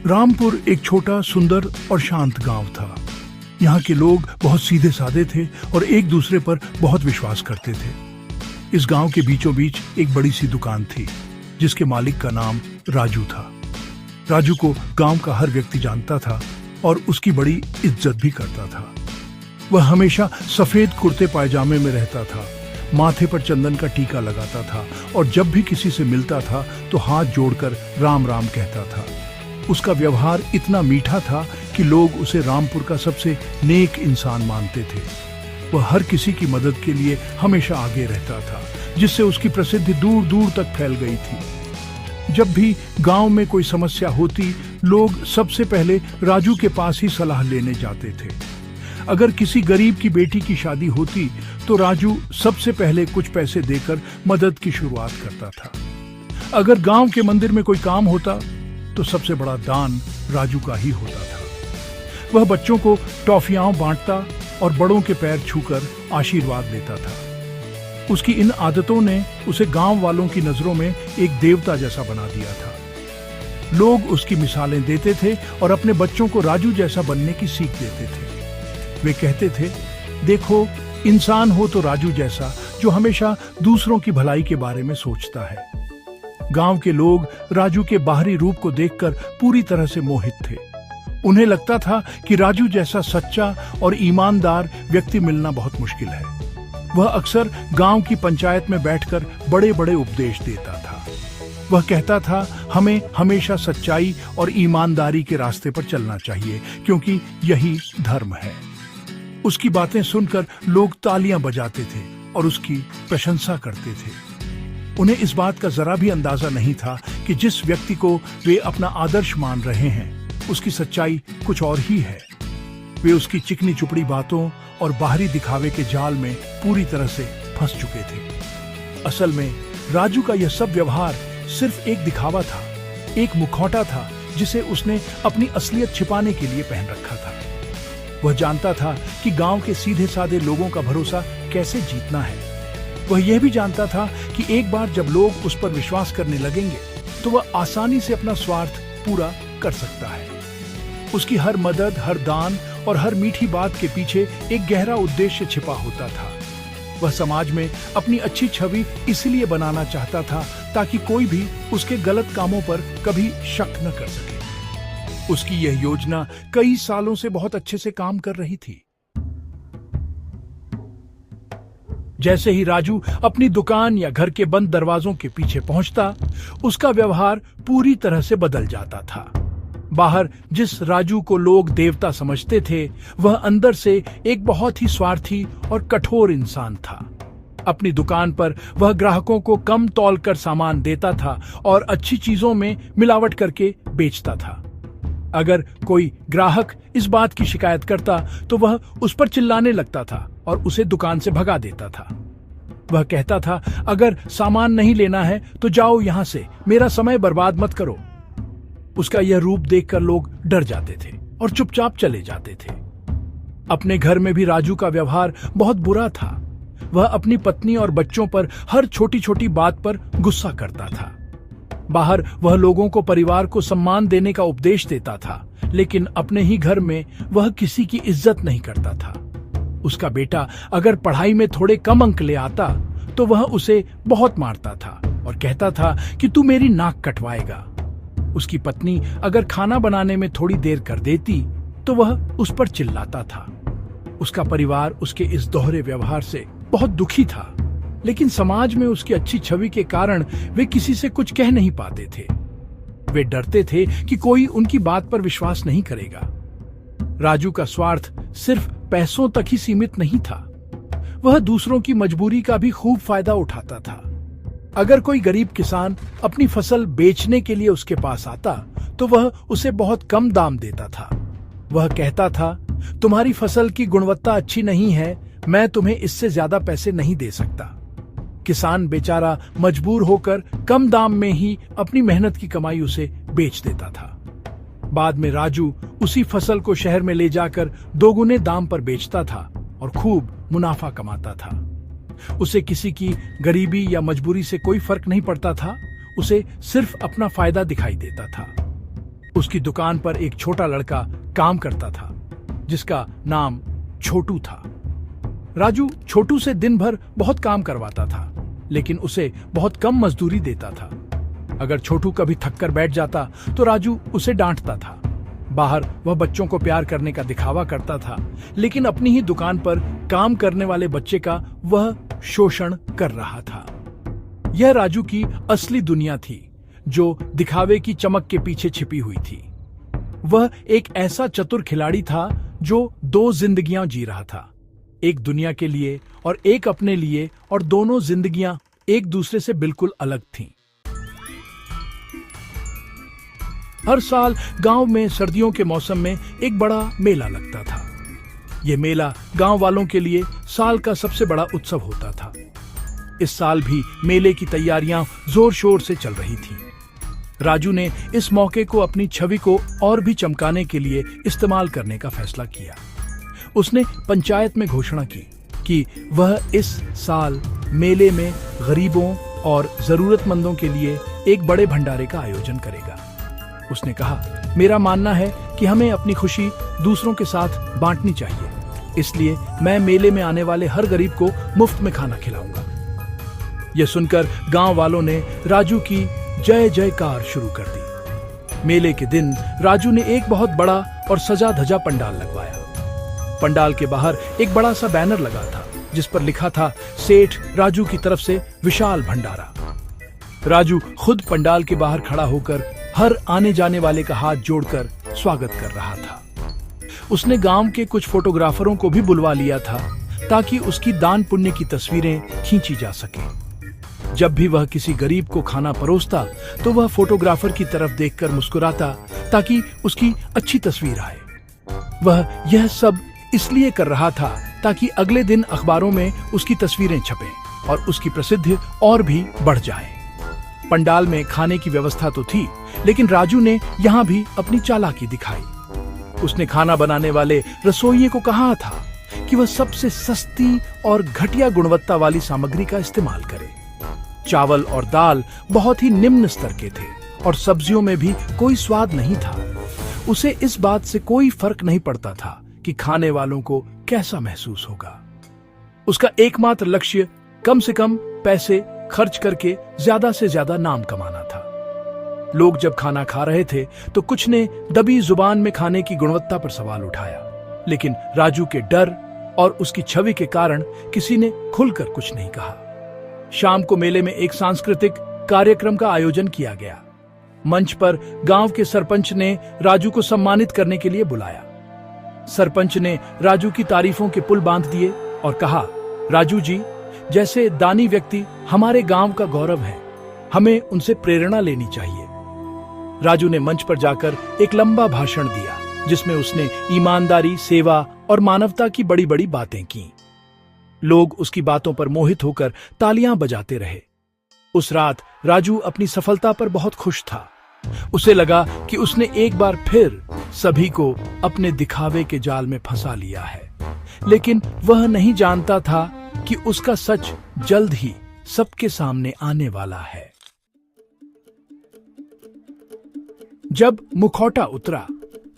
रामपुर एक छोटा, सुंदर और शांत गांव था। यहाँ के लोग बहुत सीधे साधे थे और एक दूसरे पर बहुत विश्वास करते थे। इस गांव के बीचों बीच एक बड़ी सी दुकान थी जिसके मालिक का नाम राजू था। राजू को गांव का हर व्यक्ति जानता था और उसकी बड़ी इज्जत भी करता था। वह हमेशा सफेद कुर्ते पायजामे में रहता था, माथे पर चंदन का टीका लगाता था और जब भी किसी से मिलता था तो हाथ जोड़कर राम राम कहता था। उसका व्यवहार इतना मीठा था कि लोग उसे रामपुर का सबसे नेक इंसान मानते थे। वह हर किसी की मदद के लिए हमेशा आगे रहता था, जिससे उसकी प्रसिद्धि दूर दूर तक फैल गई थी। जब भी गांव में कोई समस्या होती, लोग सबसे पहले राजू के पास ही सलाह लेने जाते थे। अगर किसी गरीब की बेटी की शादी होती तो राजू सबसे पहले कुछ पैसे देकर मदद की शुरुआत करता था। अगर गांव के मंदिर में कोई काम होता तो सबसे बड़ा दान राजू का ही होता था। वह बच्चों को टॉफियां बांटता और बड़ों के पैर छूकर आशीर्वाद देता था। उसकी इन आदतों ने उसे गांव वालों की नजरों में एक देवता जैसा बना दिया था। लोग उसकी मिसालें देते थे और अपने बच्चों को राजू जैसा बनने की सीख देते थे। वे कहते थे, देखो, इंसान हो तो राजू जैसा, जो हमेशा दूसरों की भलाई के बारे में सोचता है। गांव के लोग राजू के बाहरी रूप को देखकर पूरी तरह से मोहित थे। उन्हें लगता था कि राजू जैसा सच्चा और ईमानदार व्यक्ति मिलना बहुत मुश्किल है। वह अक्सर गांव की पंचायत में बैठकर बड़े बड़े उपदेश देता था। वह कहता था, हमें हमेशा सच्चाई और ईमानदारी के रास्ते पर चलना चाहिए, क्योंकि यही धर्म है। उसकी बातें सुनकर लोग तालियां बजाते थे और उसकी प्रशंसा करते थे। उन्हें इस बात का जरा भी अंदाजा नहीं था कि जिस व्यक्ति को वे अपना आदर्श मान रहे हैं, उसकी सच्चाई कुछ और ही है। वे उसकी चिकनी चुपड़ी बातों और बाहरी दिखावे के जाल में पूरी तरह से फंस चुके थे। असल में राजू का यह सब व्यवहार सिर्फ एक दिखावा था, एक मुखौटा था जिसे उसने अपनी असलियत छिपाने के लिए पहन रखा था। वह जानता था कि गांव के सीधे साधे लोगों का भरोसा कैसे जीतना है। वह यह भी जानता था कि एक बार जब लोग उस पर विश्वास करने लगेंगे तो वह आसानी से अपना स्वार्थ पूरा कर सकता है। उसकी हर मदद, हर दान और हर मीठी बात के पीछे एक गहरा उद्देश्य छिपा होता था। वह समाज में अपनी अच्छी छवि इसलिए बनाना चाहता था ताकि कोई भी उसके गलत कामों पर कभी शक न कर सके। उसकी यह योजना कई सालों से बहुत अच्छे से काम कर रही थी। जैसे ही राजू अपनी दुकान या घर के बंद दरवाजों के पीछे पहुंचता, उसका व्यवहार पूरी तरह से बदल जाता था। बाहर जिस राजू को लोग देवता समझते थे, वह अंदर से एक बहुत ही स्वार्थी और कठोर इंसान था। अपनी दुकान पर वह ग्राहकों को कम तौल कर सामान देता था और अच्छी चीजों में मिलावट करके बेचता था। अगर कोई ग्राहक इस बात की शिकायत करता तो वह उस पर चिल्लाने लगता था और उसे दुकान से भगा देता था। वह कहता था, अगर सामान नहीं लेना है तो जाओ यहां से, मेरा समय बर्बाद मत करो। उसका यह रूप देखकर लोग डर जाते थे और चुपचाप चले जाते थे। अपने घर में भी राजू का व्यवहार बहुत बुरा था। वह अपनी पत्नी और बच्चों पर हर छोटी छोटी बात पर गुस्सा करता था। बाहर वह लोगों को परिवार को सम्मान देने का उपदेश देता था, लेकिन अपने ही घर में वह किसी की इज्जत नहीं करता था। उसका बेटा अगर पढ़ाई में थोड़े कम अंक ले आता तो वह उसे बहुत मारता था और कहता था कि तू मेरी नाक कटवाएगा। उसकी पत्नी अगर खाना बनाने में थोड़ी देर कर देती तो वह उस पर चिल्लाता था। उसका परिवार उसके इस दोहरे व्यवहार से बहुत दुखी था, लेकिन समाज में उसकी अच्छी छवि के कारण वे किसी से कुछ कह नहीं पाते थे। वे डरते थे कि कोई उनकी बात पर विश्वास नहीं करेगा। राजू का स्वार्थ सिर्फ पैसों तक ही सीमित नहीं था। वह दूसरों की मजबूरी का भी खूब फायदा उठाता था। अगर कोई गरीब किसान अपनी फसल बेचने के लिए उसके पास आता तो वह उसे बहुत कम दाम देता था। वह कहता था, तुम्हारी फसल की गुणवत्ता अच्छी नहीं है, मैं तुम्हें इससे ज्यादा पैसे नहीं दे सकता। किसान बेचारा मजबूर होकर कम दाम में ही अपनी मेहनत की कमाई उसे बेच देता था। बाद में राजू उसी फसल को शहर में ले जाकर दोगुने दाम पर बेचता था और खूब मुनाफा कमाता था। उसे किसी की गरीबी या मजबूरी से कोई फर्क नहीं पड़ता था। उसे सिर्फ अपना फायदा दिखाई देता था। उसकी दुकान पर एक छोटा लड़का काम करता था जिसका नाम छोटू था। राजू छोटू से दिन भर बहुत काम करवाता था, लेकिन उसे बहुत कम मजदूरी देता था। अगर छोटू कभी थक कर बैठ जाता तो राजू उसे डांटता था। बाहर वह बच्चों को प्यार करने का दिखावा करता था, लेकिन अपनी ही दुकान पर काम करने वाले बच्चे का वह शोषण कर रहा था। यह राजू की असली दुनिया थी, जो दिखावे की चमक के पीछे छिपी हुई थी। वह एक ऐसा चतुर खिलाड़ी था जो दो जिंदगियां जी रहा था, एक दुनिया के लिए और एक अपने लिए, और दोनों जिंदगियां एक दूसरे से बिल्कुल अलग थीं। हर साल गांव में सर्दियों के मौसम में एक बड़ा मेला लगता था। यह मेला गांव वालों के लिए साल का सबसे बड़ा उत्सव होता था। इस साल भी मेले की तैयारियां जोर शोर से चल रही थीं। राजू ने इस मौके को अपनी छवि को और भी चमकाने के लिए इस्तेमाल करने का फैसला किया। उसने पंचायत में घोषणा की कि वह इस साल मेले में गरीबों और जरूरतमंदों के लिए एक बड़े भंडारे का आयोजन करेगा। उसने कहा, मेरा मानना है कि हमें अपनी खुशी दूसरों के साथ बांटनी चाहिए, इसलिए मैं मेले में आने वाले हर गरीब को मुफ्त में खाना खिलाऊंगा। यह सुनकर गांव वालों ने राजू की जय जयकार शुरू कर दी। मेले के दिन राजू ने एक बहुत बड़ा और सजा धजा पंडाल लगवाया। पंडाल के बाहर एक बड़ा सा बैनर लगा था जिस पर लिखा था, सेठ राजू की तरफ से विशाल भंडारा। राजू खुद पंडाल के बाहर खड़ा होकर हर आने जाने वाले का हाथ जोड़कर स्वागत कर रहा था। उसने गांव के कुछ फोटोग्राफरों को भी बुलवा लिया था ताकि उसकी दान पुण्य की तस्वीरें खींची जा सकें। जब भी वह किसी गरीब को खाना परोसता तो वह फोटोग्राफर की तरफ देखकर मुस्कुराता ताकि उसकी अच्छी तस्वीर आए। वह यह सब इसलिए कर रहा था ताकि अगले दिन अखबारों में उसकी तस्वीरें छपें और उसकी प्रसिद्धि और भी बढ़ जाए। पंडाल में खाने की व्यवस्था तो थी, लेकिन राजू ने यहाँ भी अपनी चालाकी दिखाई। उसने खाना बनाने वाले रसोइये को कहा था कि वह सबसे सस्ती और घटिया गुणवत्ता वाली सामग्री का इस्तेमाल करे। चावल और दाल बहुत ही निम्न स्तर के थे और सब्जियों में भी कोई स्वाद नहीं था। उसे इस बात से कोई फर्क नहीं पड़ता था कि खाने वालों को कैसा महसूस होगा। उसका एकमात्र लक्ष्य कम से कम पैसे खर्च करके ज्यादा से ज्यादा नाम कमाना था। लोग जब खाना खा रहे थे तो कुछ ने दबी जुबान में खाने की गुणवत्ता पर सवाल उठाया, लेकिन राजू के डर और उसकी छवि के कारण किसी ने खुलकर कुछ नहीं कहा। शाम को मेले में एक सांस्कृतिक कार्यक्रम का आयोजन किया गया। मंच पर गांव के सरपंच ने राजू को सम्मानित करने के लिए बुलाया। सरपंच ने राजू की तारीफों के पुल बांध दिए और कहा, राजू जी जैसे दानी व्यक्ति हमारे गांव का गौरव है, हमें उनसे प्रेरणा लेनी चाहिए। राजू ने मंच पर जाकर एक लंबा भाषण दिया जिसमें उसने ईमानदारी, सेवा और मानवता की बड़ी बड़ी बातें की। लोग उसकी बातों पर मोहित होकर तालियां बजाते रहे। उस रात राजू अपनी सफलता पर बहुत खुश था। उसे लगा कि उसने एक बार फिर सभी को अपने दिखावे के जाल में फंसा लिया है, लेकिन वह नहीं जानता था कि उसका सच जल्द ही सबके सामने आने वाला है। जब मुखौटा उतरा,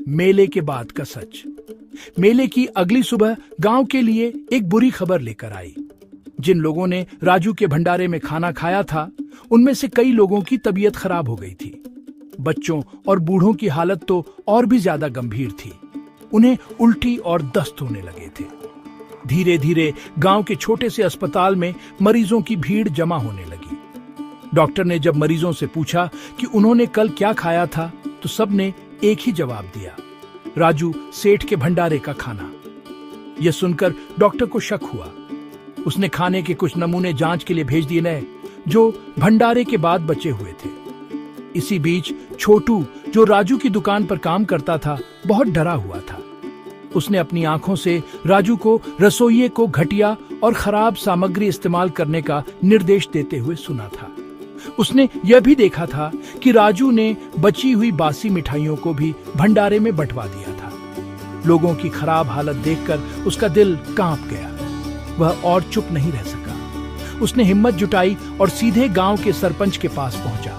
मेले के बाद का सच। मेले की अगली सुबह गांव के लिए एक बुरी खबर लेकर आई। जिन लोगों ने राजू के भंडारे में खाना खाया था, उनमें से कई लोगों की तबीयत खराब हो गई थी। बच्चों और बूढ़ों की हालत तो और भी ज्यादा गंभीर थी। उन्हें उल्टी और दस्त होने लगे थे। धीरे धीरे गांव के छोटे से अस्पताल में मरीजों की भीड़ जमा होने लगी। डॉक्टर ने जब मरीजों से पूछा कि उन्होंने कल क्या खाया था, तो सबने एक ही जवाब दिया, राजू सेठ के भंडारे का खाना। यह सुनकर डॉक्टर को शक हुआ। उसने खाने के कुछ नमूने जांच के लिए भेज दिए जो भंडारे के बाद बचे हुए थे। इसी बीच छोटू, जो राजू की दुकान पर काम करता था, बहुत डरा हुआ था। उसने अपनी आंखों से राजू को रसोइये को घटिया और खराब सामग्री इस्तेमाल करने का निर्देश देते हुए सुना था। उसने यह भी देखा था कि राजू ने बची हुई बासी मिठाइयों को भी भंडारे में बंटवा दिया था। लोगों की खराब हालत देखकर उसका दिल कांप गया। वह और चुप नहीं रह सका। उसने हिम्मत जुटाई और सीधे गांव के सरपंच के पास पहुंचा।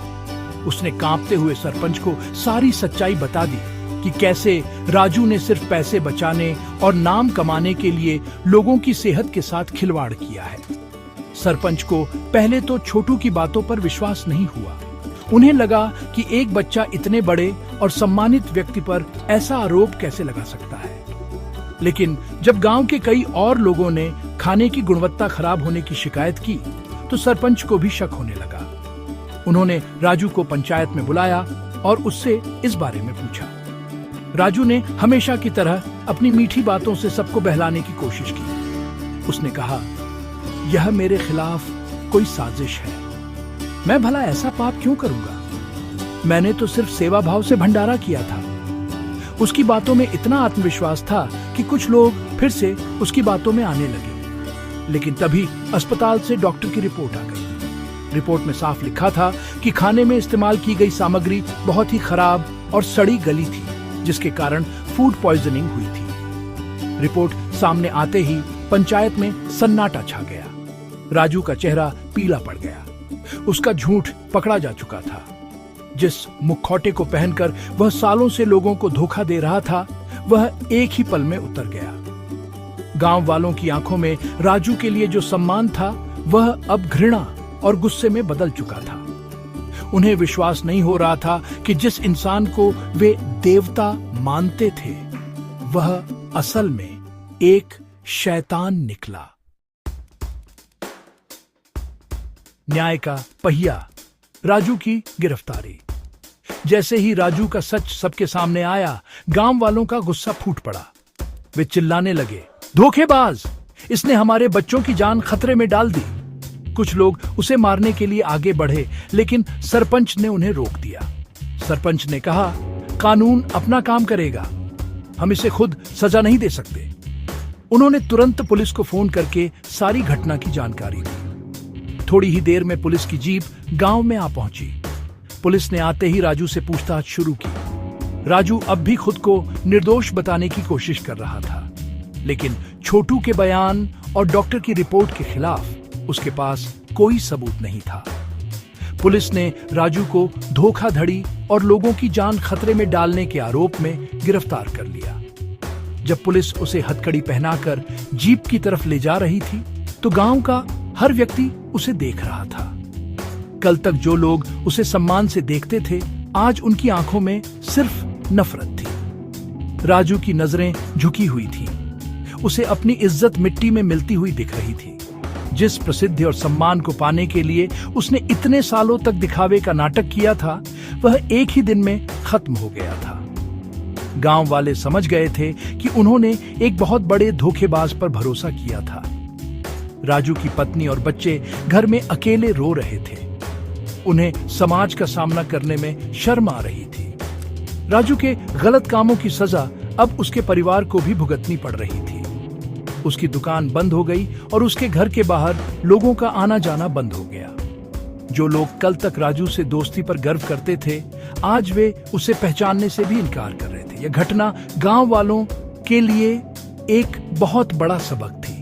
उसने कांपते हुए सरपंच को सारी सच्चाई बता दी कि कैसे राजू ने सिर्फ पैसे बचाने और नाम कमाने के लिए लोगों की सेहत के साथ खिलवाड़ किया है। सरपंच को पहले तो छोटू की बातों पर विश्वास नहीं हुआ। उन्हें लगा कि एक बच्चा इतने बड़े और सम्मानित व्यक्ति पर ऐसा आरोप कैसे लगा सकता है। लेकिन जब गांव के कई और लोगों ने खाने की गुणवत्ता खराब होने की शिकायत की, तो सरपंच को भी शक होने लगा। उन्होंने राजू को पंचायत में बुलाया और उससे इस बारे में पूछा। राजू ने हमेशा की तरह अपनी मीठी बातों से सबको बहलाने की कोशिश की। उसने कहा, यह मेरे खिलाफ कोई साजिश है। मैं भला ऐसा पाप क्यों करूंगा? मैंने तो सिर्फ सेवा भाव से भंडारा किया था। उसकी बातों में इतना आत्मविश्वास था कि कुछ लोग फिर से उसकी बातों में आने लगे। लेकिन तभी अस्पताल से डॉक्टर की रिपोर्ट आ गई। रिपोर्ट में साफ लिखा था कि खाने में इस्तेमाल की गई सामग्री बहुत ही खराब और सड़ी गली थी, जिसके कारण फूड पॉइजनिंग हुई थी। रिपोर्ट सामने आते ही पंचायत में सन्नाटा छा गया। राजू का चेहरा पीला पड़ गया। उसका झूठ पकड़ा जा चुका था। जिस मुखौटे को पहनकर वह सालों से लोगों को धोखा दे रहा था, वह एक ही पल में उतर गया। गांव वालों की आंखों में राजू के लिए जो सम्मान था, वह अब घृणा और गुस्से में बदल चुका था। उन्हें विश्वास नहीं हो रहा था कि जिस इंसान को वे देवता मानते थे, वह असल में एक शैतान निकला। न्याय का पहिया, राजू की गिरफ्तारी। जैसे ही राजू का सच सबके सामने आया, गांव वालों का गुस्सा फूट पड़ा। वे चिल्लाने लगे, धोखेबाज, इसने हमारे बच्चों की जान खतरे में डाल दी। कुछ लोग उसे मारने के लिए आगे बढ़े, लेकिन सरपंच ने उन्हें रोक दिया। सरपंच ने कहा, कानून अपना काम करेगा, हम इसे खुद सजा नहीं दे सकते। उन्होंने तुरंत पुलिस को फोन करके सारी घटना की जानकारी दी। थोड़ी ही देर में पुलिस की जीप गांव में आ पहुंची। पुलिस ने आते ही राजू से पूछताछ शुरू की। राजू अब भी खुद को निर्दोष बताने की कोशिश कर रहा था, लेकिन छोटू के बयान और डॉक्टर की रिपोर्ट के खिलाफ उसके पास कोई सबूत नहीं था। पुलिस ने राजू को धोखाधड़ी और लोगों की जान खतरे में डालने के आरोप में गिरफ्तार कर लिया। जब पुलिस उसे हथकड़ी पहनाकर जीप की तरफ ले जा रही थी, तो गांव का हर व्यक्ति उसे देख रहा था। कल तक जो लोग उसे सम्मान से देखते थे, आज उनकी आंखों में सिर्फ नफरत थी। राजू की नजरें झुकी हुई थी। उसे अपनी इज्जत मिट्टी में मिलती हुई दिख रही थी। जिस प्रसिद्धि और सम्मान को पाने के लिए उसने इतने सालों तक दिखावे का नाटक किया था, वह एक ही दिन में खत्म हो गया था। गांव वाले समझ गए थे कि उन्होंने एक बहुत बड़े धोखेबाज पर भरोसा किया था। राजू की पत्नी और बच्चे घर में अकेले रो रहे थे। उन्हें समाज का सामना करने में शर्म आ रही थी। राजू के गलत कामों की सजा अब उसके परिवार को भी भुगतनी पड़ रही थी। उसकी दुकान बंद हो गई और उसके घर के बाहर लोगों का आना जाना बंद हो गया। जो लोग कल तक राजू से दोस्ती पर गर्व करते थे, आज वे उसे पहचानने से भी इनकार कर रहे थे। यह घटना गांव वालों के लिए एक बहुत बड़ा सबक थी।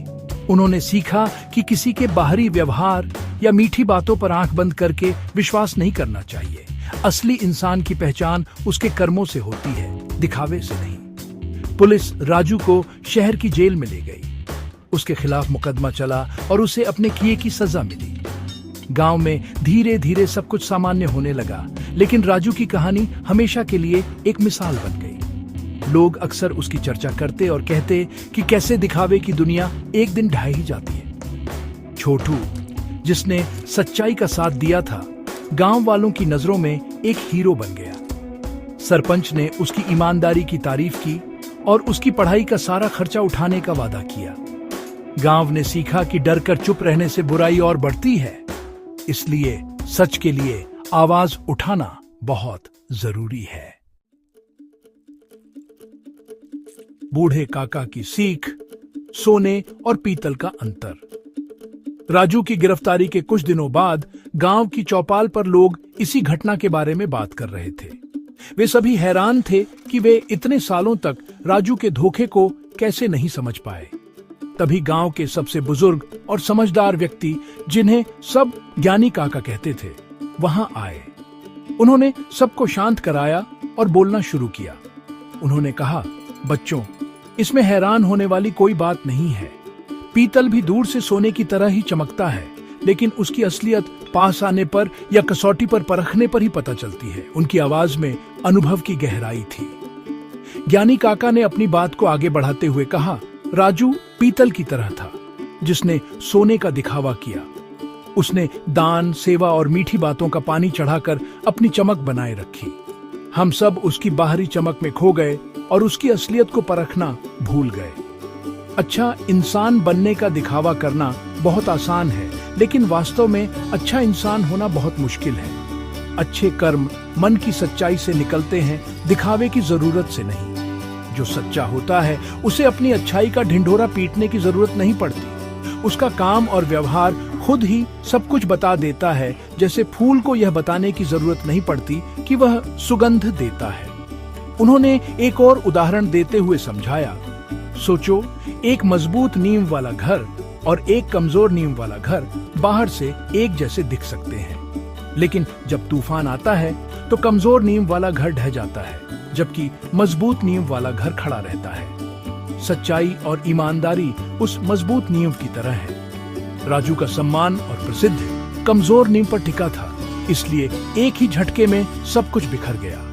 उन्होंने सीखा कि किसी के बाहरी व्यवहार या मीठी बातों पर आंख बंद करके विश्वास नहीं करना चाहिए। असली इंसान की पहचान उसके कर्मों से होती है, दिखावे से नहीं। पुलिस राजू को शहर की जेल में ले गई। उसके खिलाफ मुकदमा चला और उसे अपने किए की सजा मिली। गांव में धीरे धीरे सब कुछ सामान्य होने लगा, लेकिन राजू की कहानी हमेशा के लिए एक मिसाल बन गई। लोग अक्सर उसकी चर्चा करते और कहते कि कैसे दिखावे की दुनिया एक दिन ढह ही जाती है। छोटू, जिसने सच्चाई का साथ दिया था, गांव वालों की नजरों में एक हीरो बन गया। सरपंच ने उसकी ईमानदारी की तारीफ की और उसकी पढ़ाई का सारा खर्चा उठाने का वादा किया। गांव ने सीखा कि डर कर चुप रहने से बुराई और बढ़ती है, इसलिए सच के लिए आवाज उठाना बहुत जरूरी है। बूढ़े काका की सीख, सोने और पीतल का अंतर। राजू की गिरफ्तारी के कुछ दिनों बाद गांव की चौपाल पर लोग इसी घटना के बारे में बात कर रहे थे। वे सभी हैरान थे कि वे इतने सालों तक राजू के धोखे को कैसे नहीं समझ पाए। तभी गांव के सबसे बुजुर्ग और समझदार व्यक्ति, जिन्हें सब ज्ञानी काका कहते थे, वहां आए। उन्होंने सबको शांत कराया और बोलना शुरू किया। उन्होंने कहा, बच्चों, इसमें हैरान होने वाली कोई बात नहीं है। पीतल भी दूर से सोने की तरह ही चमकता है, लेकिन उसकी असलियत पास आने पर या कसौटी पर परखने पर ही पता चलती है। उनकी आवाज में अनुभव की गहराई थी। ज्ञानी काका ने अपनी बात को आगे बढ़ाते हुए कहा, राजू पीतल की तरह था, जिसने सोने का दिखावा किया। उसने दान, सेवा और मीठी बातों का पानी चढ़ाकर अपनी चमक बनाए रखी। हम सब उसकी बाहरी चमक में खो गए और उसकी असलियत को परखना भूल गए। अच्छा इंसान बनने का दिखावा करना बहुत आसान है, लेकिन वास्तव में अच्छा इंसान होना बहुत मुश्किल है। अच्छे कर्म मन की सच्चाई से निकलते हैं, दिखावे की जरूरत से नहीं। जो सच्चा होता है उसे अपनी अच्छाई का ढिंढोरा पीटने की जरूरत नहीं पड़ती। उसका काम और व्यवहार खुद ही सब कुछ बता देता है। जैसे फूल को यह बताने की जरूरत नहीं पड़ती कि वह सुगंध देता है। उन्होंने एक और उदाहरण देते हुए समझाया, सोचो, एक मजबूत नींव वाला घर और एक कमजोर नींव वाला घर बाहर से एक जैसे दिख सकते हैं, लेकिन जब तूफान आता है तो कमजोर नींव वाला घर ढह जाता है, जबकि मजबूत नींव वाला घर खड़ा रहता है। सच्चाई और ईमानदारी उस मजबूत नींव की तरह है। राजू का सम्मान और प्रसिद्ध कमजोर नींव पर टिका था, इसलिए एक ही झटके में सब कुछ बिखर गया।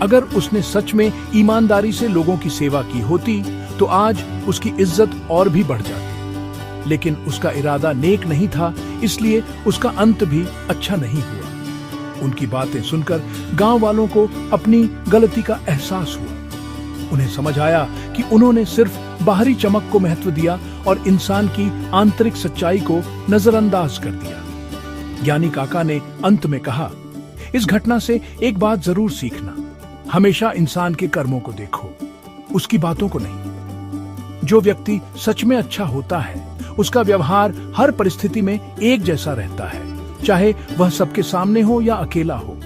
अगर उसने सच में ईमानदारी से लोगों की सेवा की होती तो आज उसकी इज्जत और भी बढ़ जाती, लेकिन उसका इरादा नेक नहीं था, इसलिए उसका अंत भी अच्छा नहीं हुआ। उनकी बातें सुनकर गांव वालों को अपनी गलती का एहसास हुआ। उन्हें समझ आया कि उन्होंने सिर्फ बाहरी चमक को महत्व दिया और इंसान की आंतरिक सच्चाई को नजरअंदाज कर दिया। ज्ञानी काका ने अंत में कहा, इस घटना से एक बात जरूर सीखना, हमेशा इंसान के कर्मों को देखो, उसकी बातों को नहीं। जो व्यक्ति सच में अच्छा होता है उसका व्यवहार हर परिस्थिति में एक जैसा रहता है, चाहे वह सबके सामने हो या अकेला हो।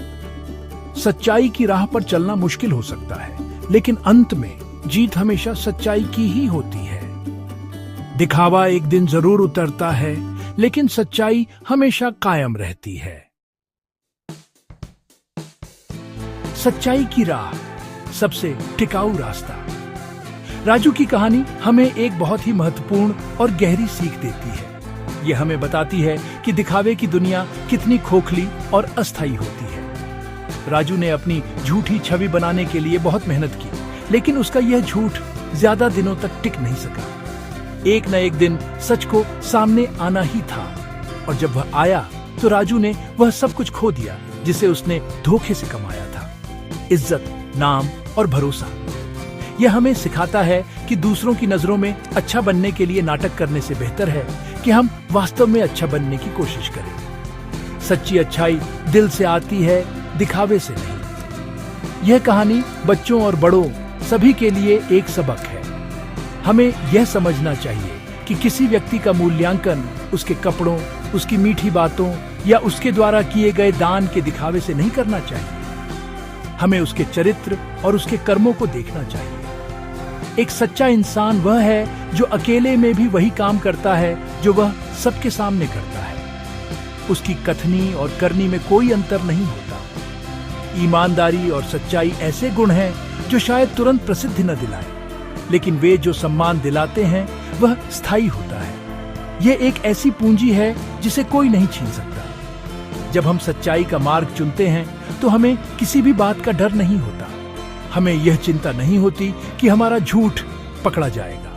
सच्चाई की राह पर चलना मुश्किल हो सकता है, लेकिन अंत में जीत हमेशा सच्चाई की ही होती है। दिखावा एक दिन जरूर उतरता है, लेकिन सच्चाई हमेशा कायम रहती है। सच्चाई की राह, सबसे टिकाऊ रास्ता। राजू की कहानी हमें एक बहुत ही महत्वपूर्ण और गहरी सीख देती है। यह हमें बताती है कि दिखावे की दुनिया कितनी खोखली और अस्थायी होती है। राजू ने अपनी झूठी छवि बनाने के लिए बहुत मेहनत की, लेकिन उसका यह झूठ ज्यादा दिनों तक टिक नहीं सका। एक न एक दिन सच को सामने आना ही था, और जब वह आया तो राजू ने वह सब कुछ खो दिया जिसे उसने धोखे से कमाया था। इज्जत, नाम और भरोसा। यह हमें सिखाता है कि दूसरों की नजरों में अच्छा बनने के लिए नाटक करने से बेहतर है कि हम वास्तव में अच्छा बनने की कोशिश करें। सच्ची अच्छाई दिल से आती है, दिखावे से नहीं। यह कहानी बच्चों और बड़ों सभी के लिए एक सबक है। हमें यह समझना चाहिए कि किसी व्यक्ति का मूल्यांकन उसके कपड़ों, उसकी मीठी बातों या उसके द्वारा किए गए दान के दिखावे से नहीं करना चाहिए। हमें उसके चरित्र और उसके कर्मों को देखना चाहिए। एक सच्चा इंसान वह है जो अकेले में भी वही काम करता है जो वह सबके सामने करता है। उसकी कथनी और करनी में कोई अंतर नहीं होता। ईमानदारी और सच्चाई ऐसे गुण हैं जो शायद तुरंत प्रसिद्धि न दिलाए, लेकिन वे जो सम्मान दिलाते हैं वह स्थायी होता है। यह एक ऐसी पूंजी है जिसे कोई नहीं छीन सकता। जब हम सच्चाई का मार्ग चुनते हैं तो हमें किसी भी बात का डर नहीं होता। हमें यह चिंता नहीं होती कि हमारा झूठ पकड़ा जाएगा।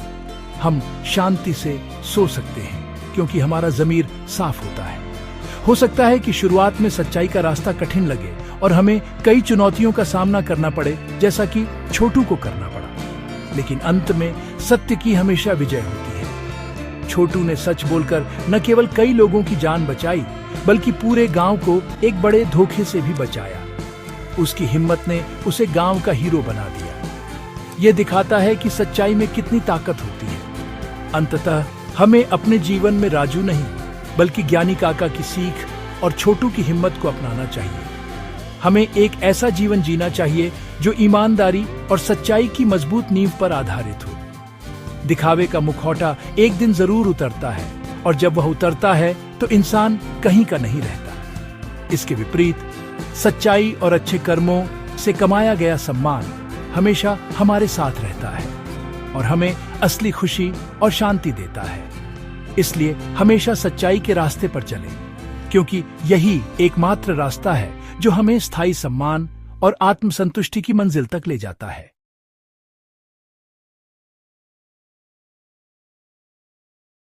हम शांति से सो सकते हैं क्योंकि हमारा ज़मीर साफ होता है। हो सकता है कि शुरुआत में सच्चाई का रास्ता कठिन लगे और हमें कई चुनौतियों का सामना करना पड़े, जैसा कि छोटू को करना पड़ा, लेकिन अंत में सत्य की हमेशा विजय होती है। छोटू ने सच बोलकर न केवल कई लोगों की जान बचाई, बल्कि पूरे गांव को एक बड़े धोखे से भी बचाया। उसकी हिम्मत ने उसे गांव का हीरो बना दिया। यह दिखाता है कि सच्चाई में कितनी ताकत होती है। अंततः हमें अपने जीवन में राजू नहीं, बल्कि ज्ञानी काका की सीख और छोटू की हिम्मत को अपनाना चाहिए। हमें एक ऐसा जीवन जीना चाहिए जो ईमानदारी और सच्चाई की मजबूत नींव पर आधारित हो। दिखावे का मुखौटा एक दिन जरूर उतरता है, और जब वह उतरता है तो इंसान कहीं का नहीं रहता। इसके विपरीत सच्चाई और अच्छे कर्मों से कमाया गया सम्मान हमेशा हमारे साथ रहता है और हमें असली खुशी और शांति देता है। इसलिए हमेशा सच्चाई के रास्ते पर चलें, क्योंकि यही एकमात्र रास्ता है जो हमें स्थायी सम्मान और आत्मसंतुष्टि की मंजिल तक ले जाता है।